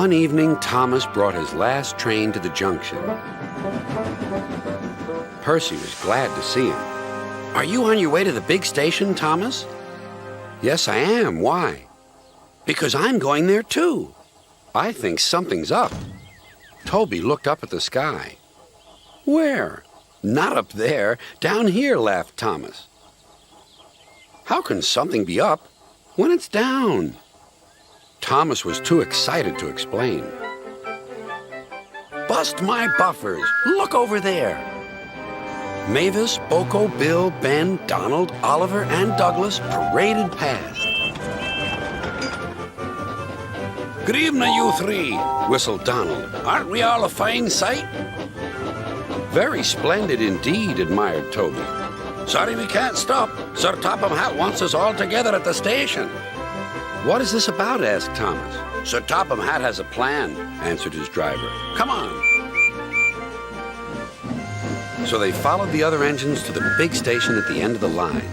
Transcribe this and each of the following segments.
One evening, Thomas brought his last train to the junction. Percy was glad to see him. "Are you on your way to the big station, Thomas?" "Yes, I am. Why?" "Because I'm going there, too. I think something's up." Toby looked up at the sky. "Where?" "Not up there. Down here," laughed Thomas. "How can something be up when it's down?" Thomas was too excited to explain. "Bust my buffers! Look over there!" Mavis, Boko, Bill, Ben, Donald, Oliver, and Douglas paraded past. "Good evening, you three," whistled Donald. "Aren't we all a fine sight?" "Very splendid indeed," admired Toby. "Sorry we can't stop. Sir Topham Hatt wants us all together at the station." "What is this about?" asked Thomas. "Sir Topham Hatt has a plan," answered his driver. "Come on." So they followed the other engines to the big station at the end of the line.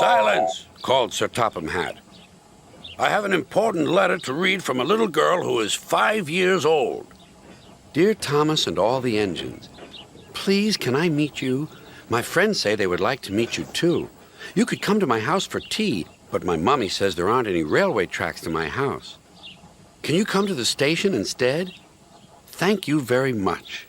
"Silence!" called Sir Topham Hatt. "I have an important letter to read from a little girl who is 5 years old." "Dear Thomas and all the engines, please can I meet you? My friends say they would like to meet you too. You could come to my house for tea, but my mummy says there aren't any railway tracks to my house. Can you come to the station instead? Thank you very much."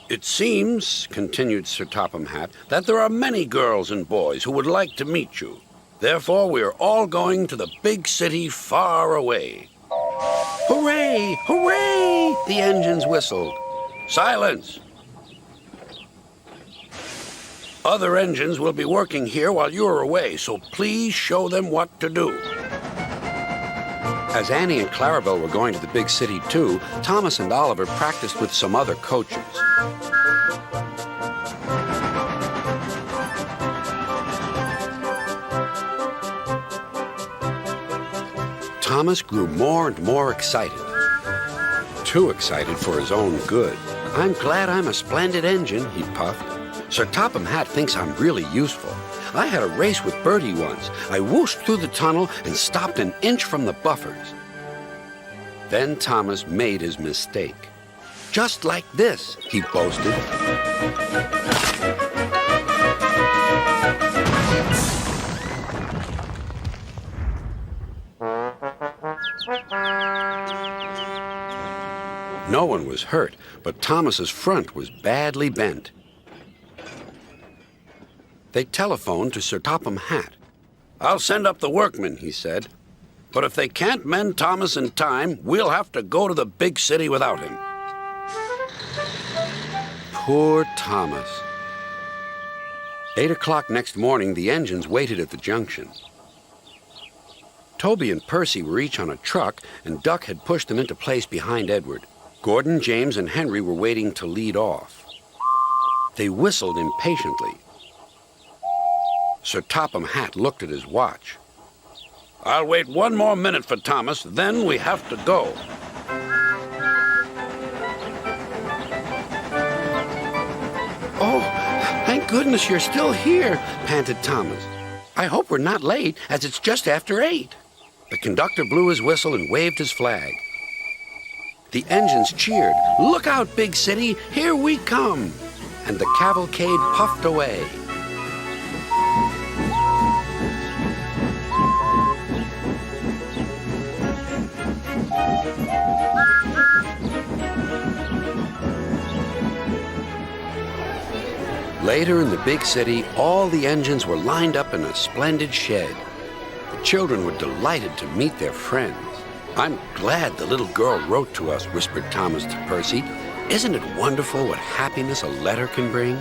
"It seems," continued Sir Topham Hatt, "that there are many girls and boys who would like to meet you. Therefore, we are all going to the big city far away." "Hooray! Hooray!" the engines whistled. "Silence! Other engines will be working here while you are away, so please show them what to do." As Annie and Clarabelle were going to the big city too, Thomas and Oliver practiced with some other coaches. Thomas grew more and more excited. Too excited for his own good. "I'm glad I'm a splendid engine," he puffed. "Sir Topham Hatt thinks I'm really useful. I had a race with Bertie once. I whooshed through the tunnel and stopped an inch from the buffers." Then Thomas made his mistake. "Just like this," he boasted. No one was hurt, but Thomas's front was badly bent. They telephoned to Sir Topham Hatt. "I'll send up the workmen," he said. "But if they can't mend Thomas in time, we'll have to go to the big city without him." Poor Thomas. 8 o'clock next morning, the engines waited at the junction. Toby and Percy were each on a truck, and Duck had pushed them into place behind Edward. Gordon, James, and Henry were waiting to lead off. They whistled impatiently. Sir Topham Hatt looked at his watch. "I'll wait 1 more minute for Thomas, then we have to go." "Oh, thank goodness you're still here," panted Thomas. "I hope we're not late, as it's just after 8. The conductor blew his whistle and waved his flag. The engines cheered. "Look out, big city, here we come!" And the cavalcade puffed away. Later in the big city, all the engines were lined up in a splendid shed. The children were delighted to meet their friends. "I'm glad the little girl wrote to us," whispered Thomas to Percy. "Isn't it wonderful what happiness a letter can bring?"